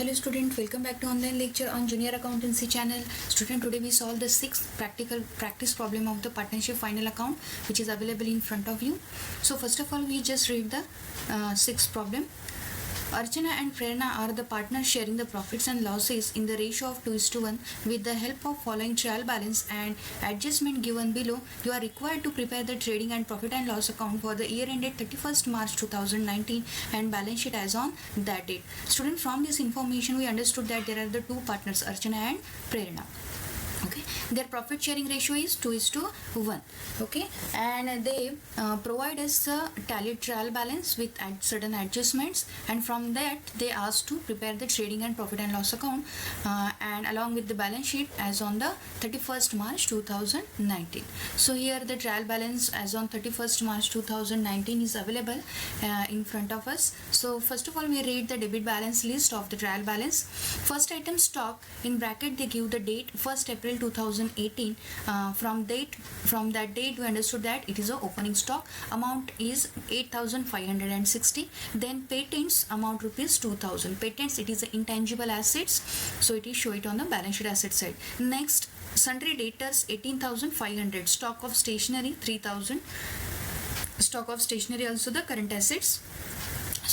Hello student, welcome back to online lecture on junior accountancy channel. Student, today we solve the sixth practical practice problem of the partnership final account, which is available in front of you. So first of all, we just read the sixth problem. Archana and Prerna are the partners sharing the profits and losses in the ratio of 2:1. With the help of following trial balance and adjustment given below, you are required to prepare the trading and profit and loss account for the year ended 31st March 2019 and balance sheet as on that date. Student, from this information we understood that there are the two partners, Archana and Prerna. Okay, their profit sharing ratio is 2:1. Okay, and they provide us the tallied trial balance with certain adjustments, and from that they asked to prepare the trading and profit and loss account and along with the balance sheet as on the 31st March 2019. So here the trial balance as on 31st March 2019 is available in front of us. So first of all, we read the debit balance list of the trial balance. First item, stock, in bracket they give the date 1st April 2018. From that date we understood that it is a opening stock. Amount is 8,560. Then patents amount rupees 2,000. Patents, it is intangible assets, so it is show it on the balance sheet asset side. Next, sundry debtors 18,500. Stock of stationery 3,000. Stock of stationery also the current assets,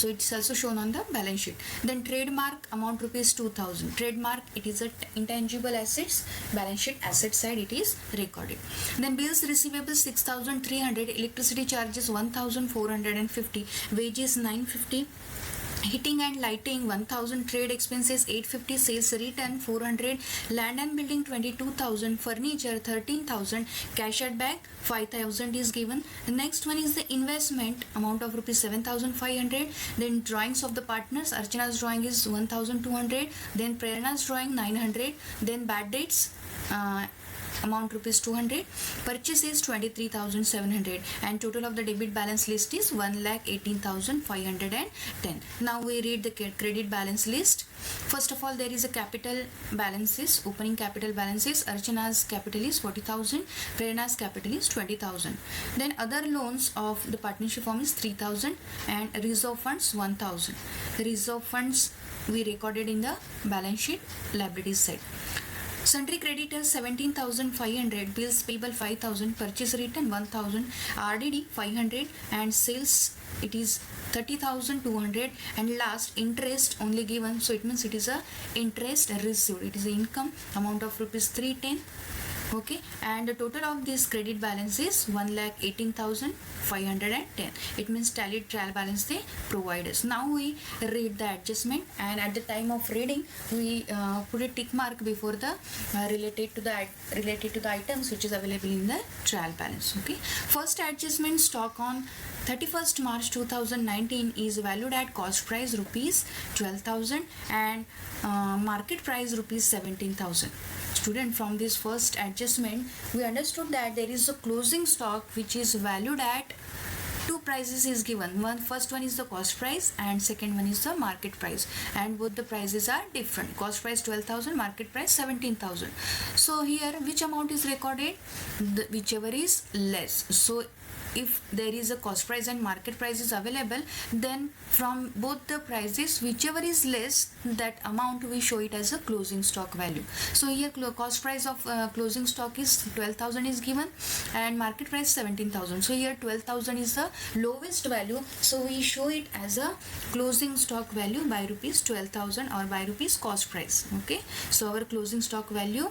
so it's also shown on the balance sheet. Then trademark amount rupees 2,000. Trademark, it is a intangible assets, balance sheet asset side it is recorded. Then bills receivable 6,300. Electricity charges 1,450. Wages 950. Heating and lighting 1,000. Trade expenses 850. Sales return 400. Land and building 22,000. Furniture 13,000. Cash at bank 5,000 is given. The next one is the investment amount of rupees 7,500. Then drawings of the partners, Archana's drawing is 1,200. Then Prerna's drawing 900. Then bad dates amount rupees 200. Purchase is 23,700, and total of the debit balance list is 1,18,510. Now we read the credit balance list. First of all, there is a capital balances. Opening capital balances, Archana's capital is 40,000. Prerna's capital is 20,000. Then other loans of the partnership firm is 3,000, and reserve funds 1,000. Reserve funds we recorded in the balance sheet liabilities side. Sundry creditors 17,500. Bills payable 5,000. Purchase return 1,000. RDD 500, and sales it is 30,200. And last, interest only given, so it means it is a interest received, it is the income amount of rupees 310. Okay, and the total of this credit balance is 1,18,510. It means tallied trial balance they provide us. Now we read the adjustment, and at the time of reading we put a tick mark before the related to the items which is available in the trial balance. Okay, first adjustment, stock on 31st March 2019 is valued at cost price rupees 12,000 and market price rupees 17,000. Student, from this first adjustment we understood that there is a closing stock which is valued at two prices is given. First one is the cost price and second one is the market price, and both the prices are different. Cost price 12,000, market price 17,000. So here which amount is recorded? Whichever is less. So if there is a cost price and market price is available, then from both the prices whichever is less, that amount we show it as a closing stock value. So here cost price of closing stock is 12,000 is given and market price 17,000. So here 12,000 is the lowest value, so we show it as a closing stock value by rupees 12,000 or by rupees cost price. Okay, so our closing stock value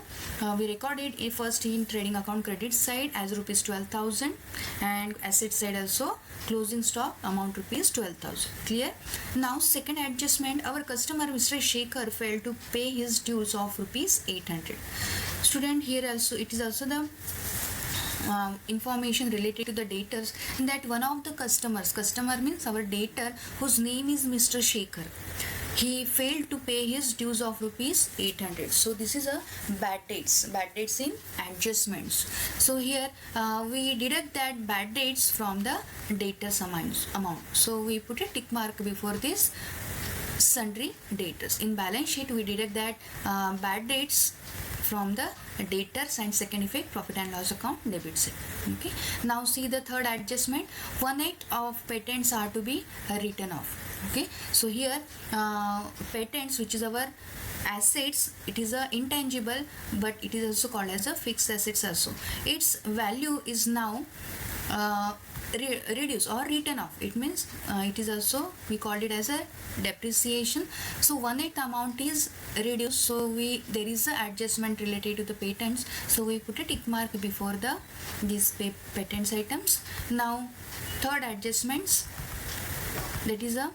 we recorded first in trading account credit side as rupees 12,000, and asset side also closing stock amount rupees 12,000. Clear? Now second adjustment, our customer Mr. Shekhar failed to pay his dues of rupees 800. Student, here also it is also the information related to the debtors, that one of the customer means our debtor whose name is Mr. Shekhar, he failed to pay his dues of rupees 800. So this is a bad dates in adjustments. So here we deduct that bad dates from the debtors amount. So we put a tick mark before this sundry debtors. In balance sheet we deduct that bad dates from the debtors, and second effect profit and loss account debit side. Okay, now see the third adjustment. 1/8 of patents are to be written off. Okay, so here patents, which is our assets, it is a intangible, but it is also called as a fixed assets also. Its value is now reduced or written off. It means it is also, we called it as a depreciation. So 1/8 amount is reduced, so there is a adjustment related to the patents, so we put a tick mark before these patents items. Now third adjustments, that is a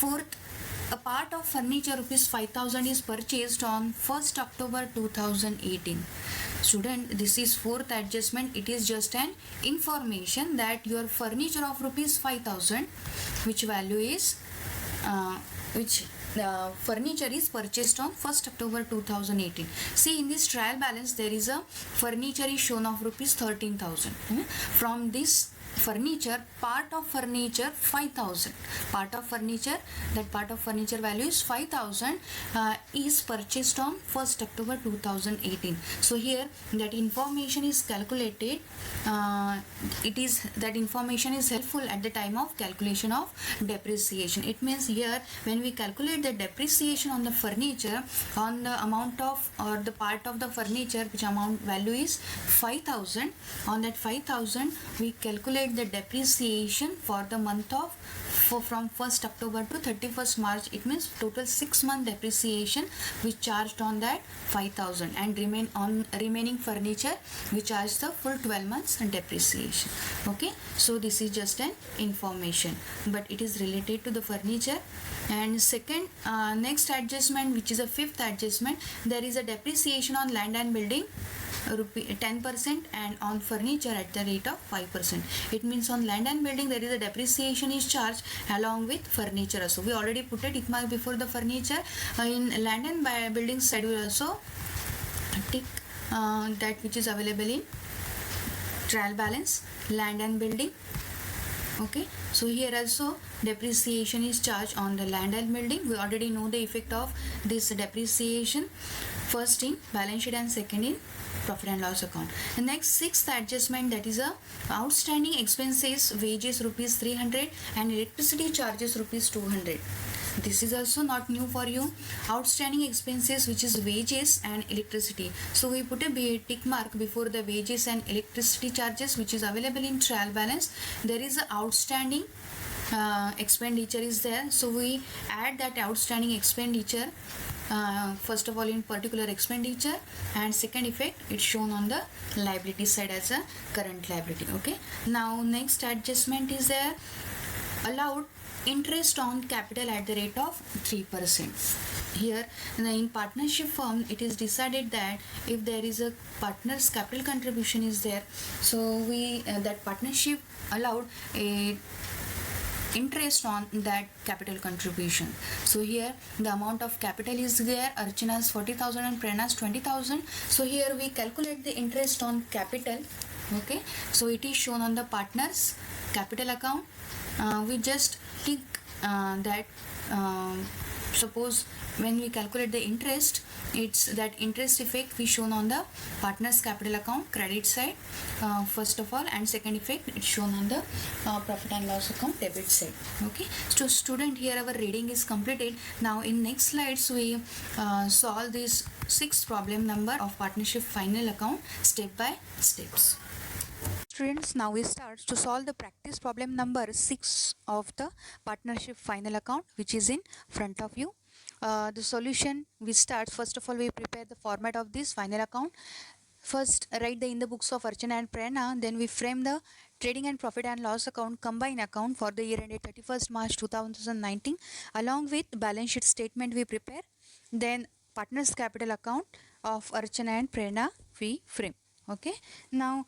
fourth. A part of furniture rupees 5,000 is purchased on 1st October 2018. Student, this is fourth adjustment. It is just an information that your furniture of rupees 5,000, which value is furniture is purchased on 1st October 2018. See, in this trial balance there is a furniture is shown of rupees 13,000. From this furniture, part of furniture 5,000, part of furniture, that part of furniture value is 5,000, is purchased on 1st October 2018. So here that information is calculated, that information is helpful at the time of calculation of depreciation. It means here when we calculate the depreciation on the furniture, on the amount of, or the part of the furniture which amount value is 5,000, on that 5,000 we calculate the depreciation for the month of from 1st October to 31st March. It means total 6 month depreciation we charged on that 5,000, and remaining furniture we charge the full 12 months depreciation. Okay, so this is just an information, but it is related to the furniture. And second, next adjustment, which is a fifth adjustment, there is a depreciation on land and building 10% and on furniture at the rate of 5%. It means on land and building there is a depreciation is charged along with furniture. So we already put a tick mark before the furniture. In land and building side we also tick that which is available in trial balance, land and building. Okay, so here also depreciation is charged on the land and building. We already know the effect of this depreciation, first in balance sheet and second in profit and loss account. The next sixth adjustment, that is a outstanding expenses, wages rupees 300 and electricity charges rupees 200. This is also not new for you. Outstanding expenses, which is wages and electricity. So we put a tick mark before the wages and electricity charges, which is available in trial balance. There is a outstanding expenditure is there, so we add that outstanding expenditure first of all in particular expenditure, and second effect it's shown on the liability side as a current liability. Okay, now next adjustment is there, allowed interest on capital at the rate of 3%. Here in partnership firm, it is decided that if there is a partner's capital contribution is there, so we that partnership allowed a interest on that capital contribution. So here the amount of capital is there, Archana's 40,000 and Prerna's 20,000. So here we calculate the interest on capital. Okay, so it is shown on the partner's capital account. We just tick that suppose when we calculate the interest, it's that interest effect we shown on the partner's capital account credit side first of all, and second effect it's shown on the profit and loss account debit side. Okay, so student, here our reading is completed. Now in next slides we solve this sixth problem number of partnership final account step by steps. Students, now we start to solve the practice problem number 6 of the partnership final account, which is in front of you. The solution we start, first of all we prepare the format of this final account. First write in the books of Archana and Prerna, then we frame the trading and profit and loss account combined account for the year ended 31st March 2019 along with balance sheet statement we prepare. Then partners capital account of Archana and Prerna we frame. Okay, now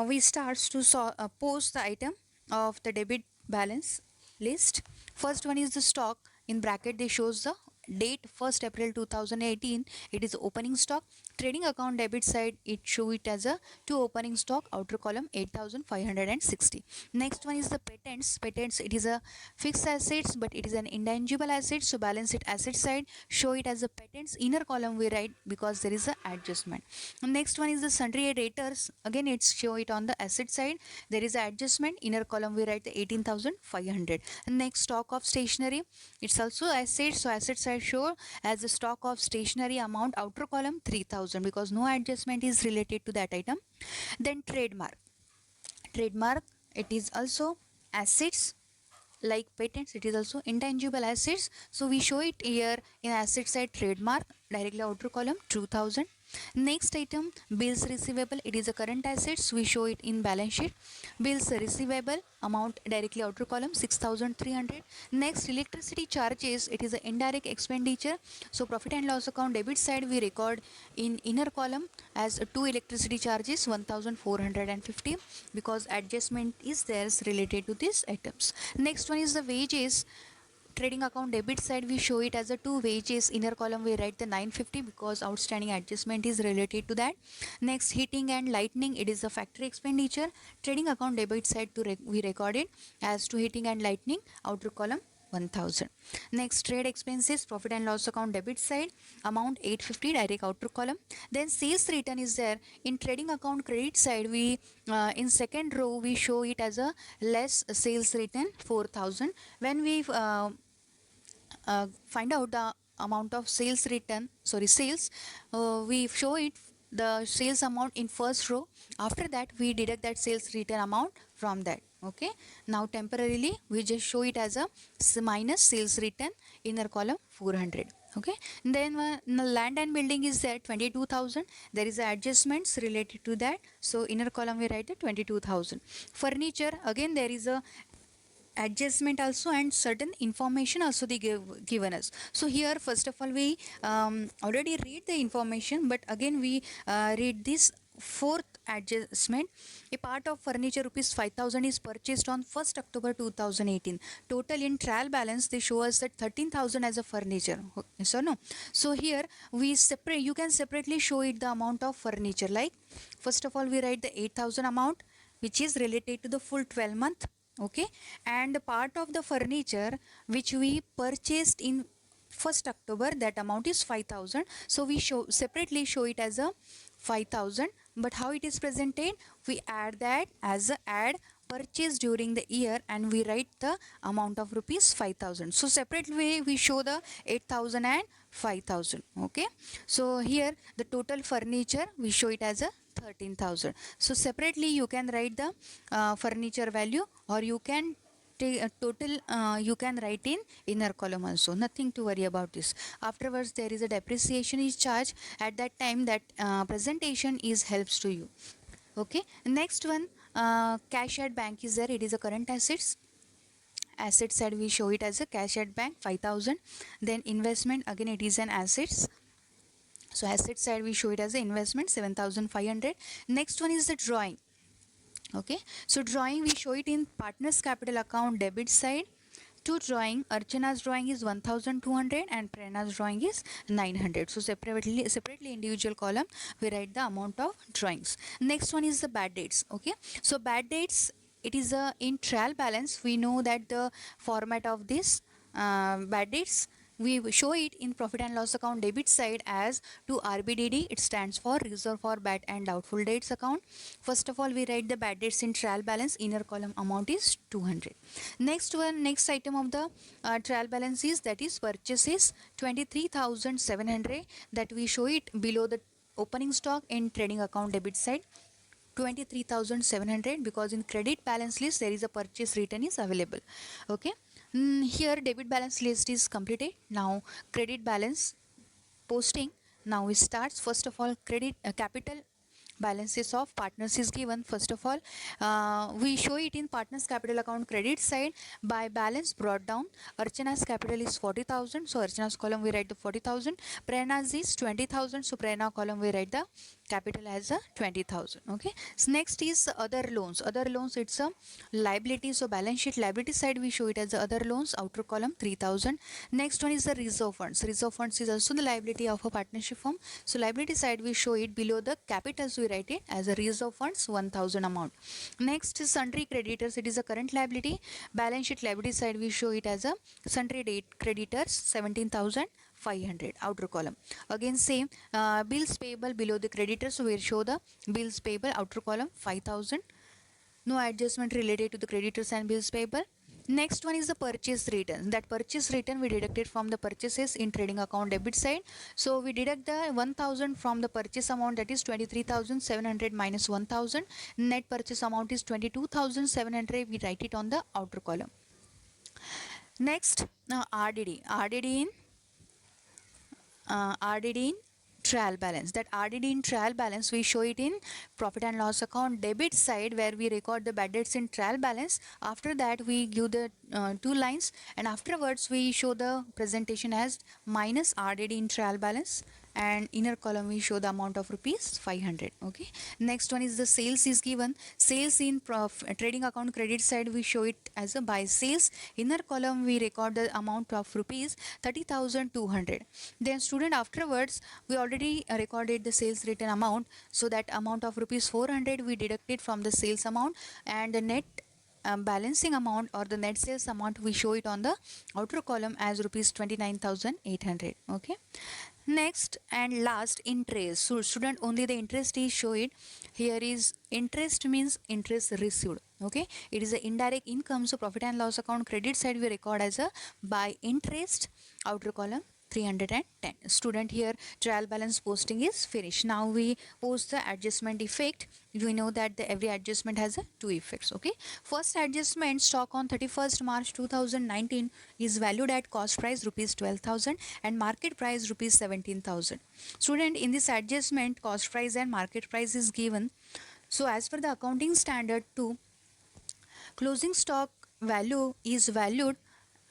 we start to post the item of the debit balance list. First one is the stock, in bracket they shows the date 1st April 2018, it is opening stock. Trading account debit side, it show it as a to opening stock, outer column 8560. Next one is the patents. Patents, it is a fixed assets, but it is an intangible asset, so balance sheet asset side show it as a patents, inner column we write because there is a adjustment. Next one is the sundry debtors, again it's show it on the asset side, there is a adjustment, inner column we write the 18500. Next, stock of stationery, it's also asset, so asset side show as the stock of stationery amount, outer column 3000 because no adjustment is related to that item. Then trademark, trademark, it is also assets like patents, it is also intangible assets, so we show it here in asset side, trademark directly outer column 2000. Next item, bills receivable, it is a current assets, we show it in balance sheet, bills receivable amount directly outer column 6300. Next, electricity charges, it is an indirect expenditure, so profit and loss account debit side we record in inner column as 2 electricity charges 1450 because adjustment is there related to these items. Next one is the wages. Trading account debit side we show it as a 2 wages, inner column we write the 950 because outstanding adjustment is related to that. Next, heating and lighting, it is a factory expenditure, trading account debit side we record it as to heating and lighting, outer column 1000. Next, trade expenses, profit and loss account debit side amount 850 direct outer column. Then sales return is there in trading account credit side, we in second row we show it as a less sales return 4000. When we find out the amount of sales return, sales, we show it the sales amount in first row, after that we deduct that sales return amount from that. Okay, now temporarily we just show it as a minus sales return, inner column 400. Okay, then land and building is there 22000, there is adjustments related to that, so inner column we write the 22000. Furniture, again there is a adjustment also and certain information also they given us. So here first of all we already read the information, but again we read this fourth adjustment. A part of furniture rupees 5000 is purchased on 1st October 2018. Total in trial balance they show us that 13000 as a furniture. So no, so here we separate, you can separately show it the amount of furniture, like first of all we write the 8000 amount which is related to the full 12 month. Okay, and part of the furniture which we purchased in 1st October, that amount is 5000, so we separately show it as a 5000, but how it is presented, we add that as a add purchase during the year and we write the amount of rupees 5000. So separate way we show the 8000 and 5000. Okay, so here the total furniture we show it as a 13000. So separately you can write the furniture value, or you can take total you can write in inner column also, nothing to worry about this. Afterwards there is a depreciation is charged, at that time that presentation is helps to you. Okay, next one, cash at bank is there, it is a current assets. Asset side we show it as a cash at bank 5000. Then investment, again it is an assets, so asset side we show it as an investment 7500. Next one is the drawing. Okay, so drawing we show it in partners capital account debit side. To drawing, Archana's drawing is 1200 and Prerna's drawing is 900. So separately individual column we write the amount of drawings. Next one is the bad dates. Okay, so bad dates, it is a in trial balance, we know that the format of this bad dates we show it in profit and loss account debit side as to RBDD, it stands for reserve for bad and doubtful dates account. First of all we write the bad dates in trial balance, inner column amount is 200. Next one, next item of the trial balance is that is purchases 23700, that we show it below the opening stock in trading account debit side 23700, because in credit balance list there is a purchase return is available. Okay, here debit balance list is completed. Now credit balance posting now it starts. First of all credit capital balances of partners is given. First of all we show it in partners capital account credit side by balance brought down. Archana's capital is 40000, so Archana's column we write the 40000. Prerna's is 20000, so Prerna column we write the capital as a 20,000. Okay. So next is other loans. Other loans, it's a liability. So balance sheet liability side we show it as the other loans, outer column 3,000. Next one is the reserve funds. Reserve funds is also the liability of a partnership firm. So liability side we show it below the capitals, we write it as a reserve funds 1,000 amount. Next is sundry creditors. It is a current liability. Balance sheet liability side we show it as a sundry date creditors 17,500, outer column. Again same, bills payable below the creditors, so we'll show the bills payable, outer column 5,000. No adjustment related to the creditors and bills payable. Next one is the purchase return. That purchase return we deducted from the purchases in trading account debit side. So we deduct the 1,000 from the purchase amount, that is 23,700 minus 1,000. Net purchase amount is 22,700. We write it on the outer column. Next, RDD. RDD in trial balance. That RDD in trial balance we show it in profit and loss account debit side, where we record the bad debts in trial balance. After that we give the two lines, and afterwards we show the presentation as minus RDD in trial balance, and inner column we show the amount of rupees 500. Okay. Next one is the sales is given. Sales in trading account credit side we show it as a buy sales. Inner column we record the amount of rupees 30,200. Then student, afterwards we already recorded the sales return amount, so that amount of rupees 400 we deducted from the sales amount, and the net balancing amount or the net sales amount we show it on the outer column as rupees 29,800. Okay. Next and last, interest. So student, only the interest is show it. Here is interest means interest received. Okay. It is the indirect income. So profit and loss account credit side we record as a by interest, outer column 310. Student, here trial balance posting is finished. Now we post the adjustment effect. We know that every adjustment has two effects. Okay. First adjustment, stock on 31st March 2019 is valued at cost price rupees 12,000 and market price rupees 17,000. Student, in this adjustment cost price and market price is given. So as per the accounting standard 2, closing stock value is valued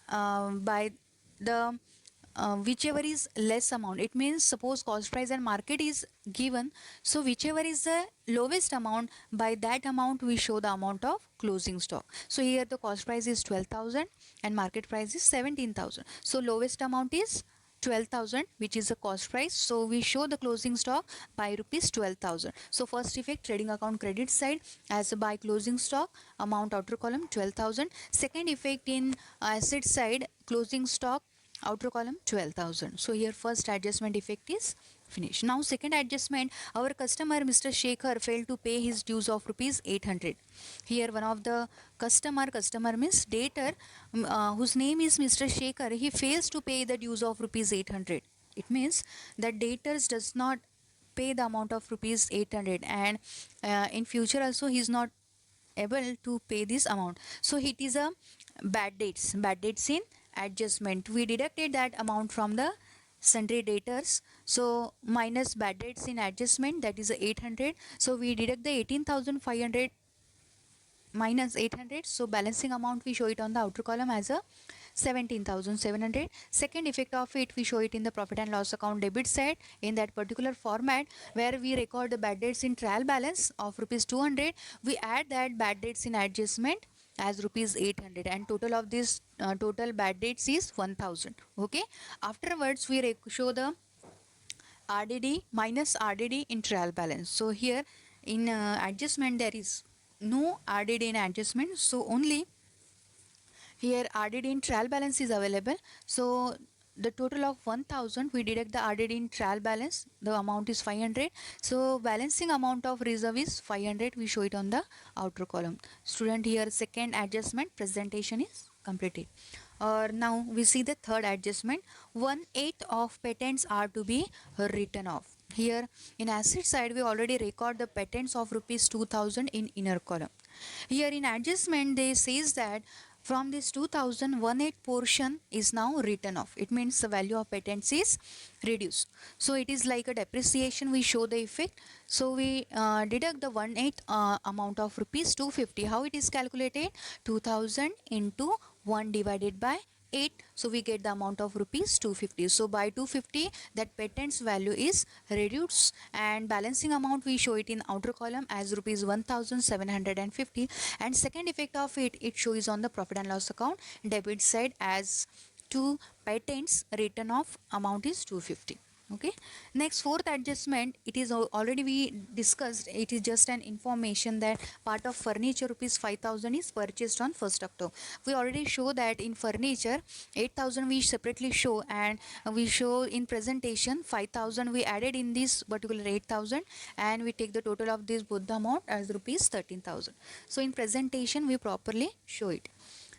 by the whichever is less amount. It means suppose cost price and market is given, so whichever is the lowest amount, by that amount we show the amount of closing stock. So here the cost price is 12,000 and market price is 17,000. So lowest amount is 12,000, which is the cost price. So we show the closing stock by rupees 12,000. So first effect, trading account credit side as by closing stock amount, outer column 12,000. Second effect in asset side, closing stock outer column 12,000. So here first adjustment effect is finished. Now second adjustment, our customer Mr. Shekhar failed to pay his dues of rupees 800. Here one of the customer means debtor, whose name is Mr. Shekhar, he fails to pay the dues of rupees 800. It means that debtors does not pay the amount of rupees 800, and in future also he is not able to pay this amount. So it is a bad debts in adjustment. We deducted that amount from the sundry debtors. So minus bad debts in adjustment, that is 800. So we deduct the 18,500 minus 800. So balancing amount we show it on the outer column as a 17,700. Second effect of it, we show it in the profit and loss account debit side in that particular format, where we record the bad debts in trial balance of rupees 200. We add that bad debts in adjustment as rupees 800, and total of this total bad debts is 1,000. Okay. Afterwards we show the RDD minus RDD in trial balance. So here in adjustment there is no RDD in adjustment, so only here RDD in trial balance is available. So the total of 1,000 we deduct the RDD in trial balance, the amount is 500. So balancing amount of reserve is 500. We show it on the outer column. Student, here second adjustment presentation is completed. Now we see the third adjustment. 1/8 of patents are to be written off. Here in asset side we already record the patents of rupees 2,000 in inner column. Here in adjustment they says that from this 2,000, 1/8 portion is now written off. It means the value of patents is reduced. So it is like a depreciation. We show the effect. So we deduct the 1/8 amount of rupees 250. How it is calculated? 2,000 into 1 divided by 8, so we get the amount of rupees 250. So by 250 that patent's value is reduced, and balancing amount we show it in outer column as rupees 1750. And second effect of it shows on the profit and loss account debit side as 2 patents written off amount is 250. Okay, next fourth adjustment, it is already we discussed, it is just an information that part of furniture rupees 5000 is purchased on 1st October. We already show that in furniture 8000 we separately show, and we show in presentation 5000 we added in this particular 8000, and we take the total of this both the amount as rupees 13000. So in presentation we properly show it.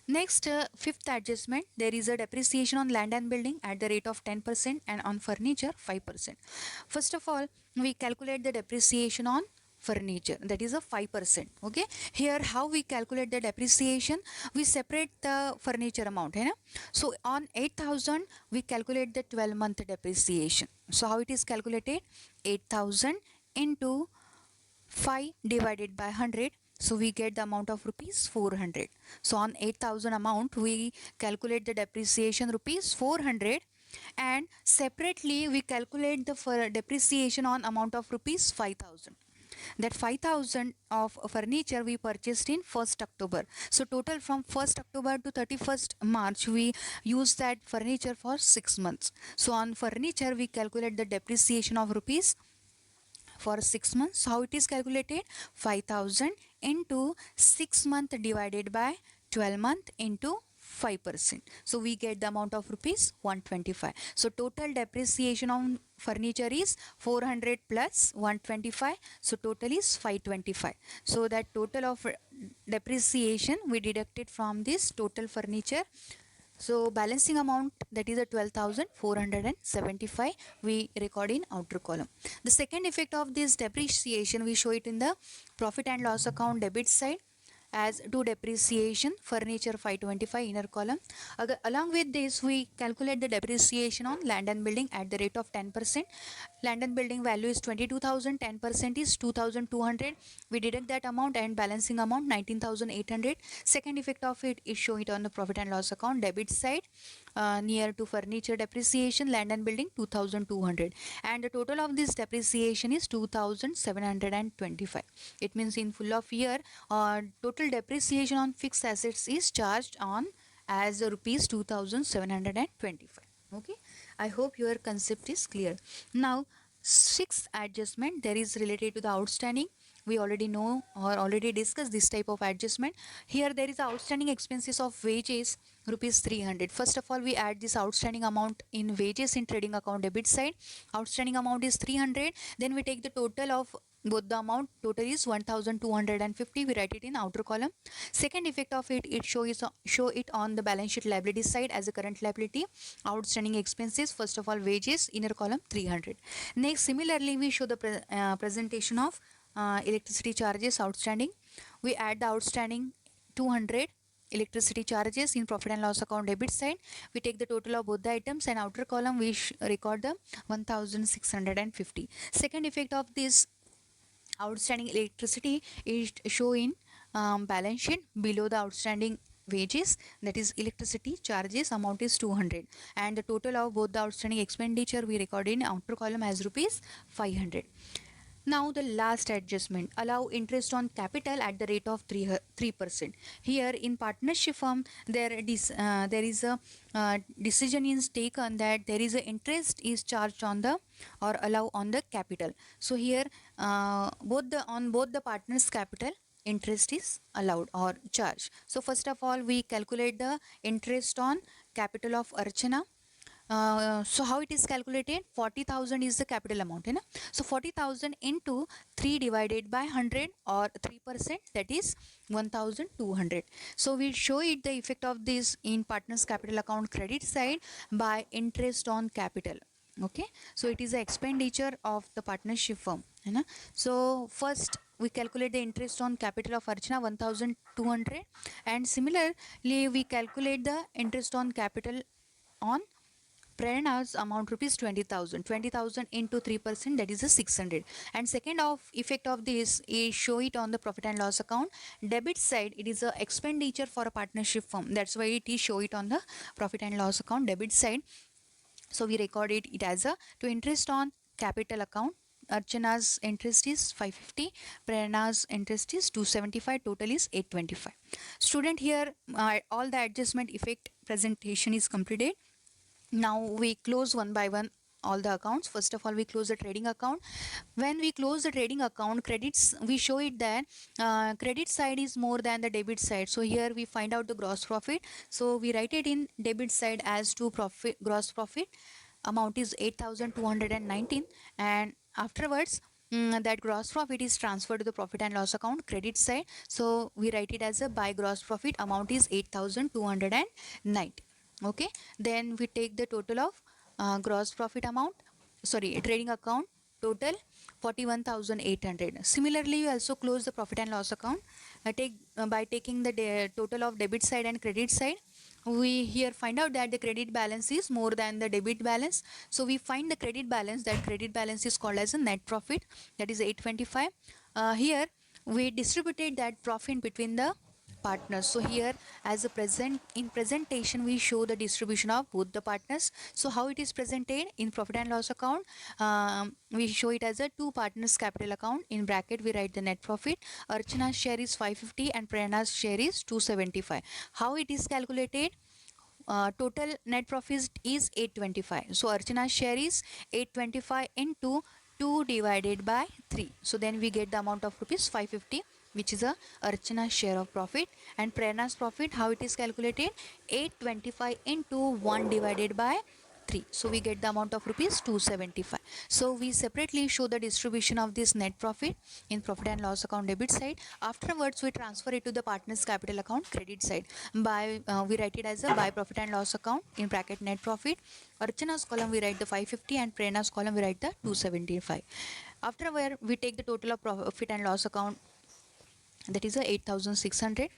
Next, fifth adjustment, there is a depreciation on land and building at the rate of 10% and on furniture 5%. First of all, we calculate the depreciation on furniture, that is a 5%. Okay, here how we calculate the depreciation, we separate the furniture amount, hai na? So on 8000 we calculate the 12-month depreciation. So how it is calculated, 8000 into 5 divided by 100, so we get the amount of rupees 400. So on 8000 amount we calculate the depreciation rupees 400, and separately we calculate the depreciation on amount of rupees 5000. That 5000 of furniture we purchased in 1st October. So total from 1st October to 31st March we use that furniture for 6 months. So on furniture we calculate the depreciation of rupees for 6 months. How it is calculated, 5000 into 6 month divided by 12 month into 5%. So we get the amount of rupees 125. So total depreciation on furniture is 400 plus 125. So total is 525. So that total of depreciation we deducted from this total furniture. So balancing amount, that is a 12,475 we record in outer column. The second effect of this depreciation we show it in the profit and loss account debit side as to depreciation furniture 525 inner column. Along with this we calculate the depreciation on land and building at the rate of 10%. Land and building value is 22,000, 10% is 2,200. We deduct that amount and balancing amount 19,800. Second effect of it is show it on the profit and loss account debit side near to furniture depreciation, land and building 2,200, and the total of this depreciation is 2,725. It means in full of year total depreciation on fixed assets is charged on as rupees 2,725. Okay, I hope your concept is clear. Now sixth adjustment, there is related to the outstanding. We already know or already discussed this type of adjustment. Here there is outstanding expenses of wages rupees 300. First of all we add this outstanding amount in wages in trading account debit side. Outstanding amount is 300. Then we take the total of both the amount, total is 1250. We write it in outer column. Second effect of it show it on the balance sheet liability side as a current liability. Outstanding expenses, first of all wages, inner column 300. Next similarly we show the presentation of electricity charges outstanding. We add the outstanding 200 electricity charges in profit and loss account debit side. We take the total of both the items, and outer column we record the 1650. Second effect of this outstanding electricity is show in balance sheet below the outstanding wages, that is electricity charges amount is 200, and the total of both the outstanding expenditure we record in outer column as rupees 500. Now the last adjustment, allow interest on capital at the rate of 3%. Here in partnership firm there is a decision is taken that there is a interest is charged on the or allow on the capital. So here both the partners capital interest is allowed or charged. So first of all we calculate the interest on capital of Archana. So how it is calculated, 40,000 is the capital amount, hai na? So 40,000 into 3 divided by 100 or 3%, that is 1,200. So we show it the effect of this in partners capital account credit side by interest on capital. Okay, so it is the expenditure of the partnership firm, hai na? So first we calculate the interest on capital of Archana 1,200, and similarly we calculate the interest on capital on Prerna's amount rupees 20,000. 20,000 into 3%, that is a 600. And second of effect of this is show it on the profit and loss account. Debit side, it is a expenditure for a partnership firm. That's why it is show it on the profit and loss account debit side. So we recorded it as a to interest on capital account. Archana's interest is 550, Prerna's interest is 275, total is 825. Student, here all the adjustment effect presentation is completed. Now we close one by one all the accounts. First of all, we close the trading account. When we close the trading account, credits, we show it that credit side is more than the debit side. So here we find out the gross profit. So we write it in debit side as to profit, gross profit amount is 8,219, and afterwards that gross profit is transferred to the profit and loss account credit side. So we write it as a by gross profit amount is 8,290. Okay, then we take the total of gross profit amount, sorry, trading account total 41,800. Similarly, you also close the profit and loss account. By taking the total of debit side and credit side, we here find out that the credit balance is more than the debit balance. So we find the credit balance. That credit balance is called as a net profit, that is 825. Here we distributed that profit between the partners. So here as a presentation we show the distribution of both the partners. So how it is presented in profit and loss account, we show it as a two partners capital account. In bracket we write the net profit. Archana's share is 550 and Prerna's share is 275. How it is calculated? Total net profit is 825. So Archana's share is 825 into 2 divided by 3. So then we get the amount of rupees 550, which is a Archana's share of profit. And Prerna's profit, how it is calculated? 825 into 1 divided by 3. So we get the amount of rupees 275. So we separately show the distribution of this net profit in profit and loss account debit side. Afterwards we transfer it to the partners capital account credit side. By we write it as a by profit and loss account in bracket net profit. Archana's column we write the 550 and Prerna's column we write the 275. After we take the total of profit and loss account, that is a 8,600.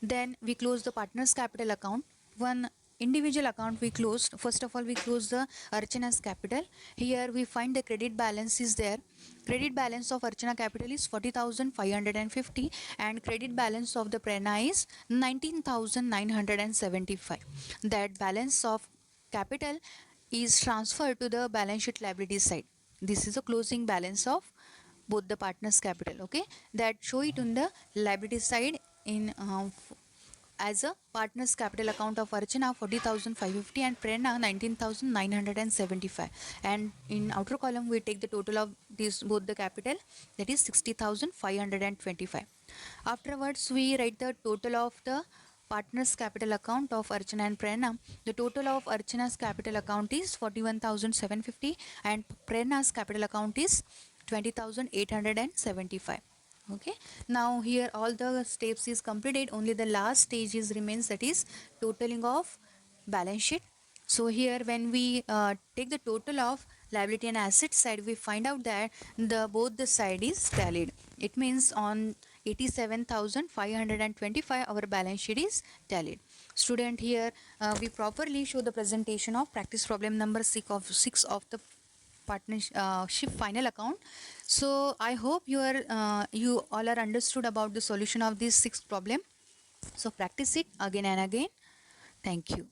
Then we close the partners capital account. One individual account we closed. First of all, we close the Archana's capital. Here we find the credit balance is there. Credit balance of Archana capital is 40,550 and credit balance of the Prerna is 19,975. That balance of capital is transferred to the balance sheet liability side. This is a closing balance of both the partners capital. Okay, that show it on the liability side in as a partners capital account of Archana 40,550 and Prerna 19,975. And in outer column we take the total of these both the capital, that is 60,525. Afterwards we write the total of the partners capital account of Archana and Prerna. The total of Archana's capital account is 41,750 and Prerna's capital account is 20,875. Okay, now here all the steps is completed, only the last stage is remains, that is totaling of balance sheet. So here when we take the total of liability and asset side, we find out that the both the side is tallied. It means on 87,525 our balance sheet is tallied. Student, here we properly show the presentation of practice problem number 6 of the partnership final account. So I hope you all are understood about the solution of this sixth problem. So practice it again and again. Thank you.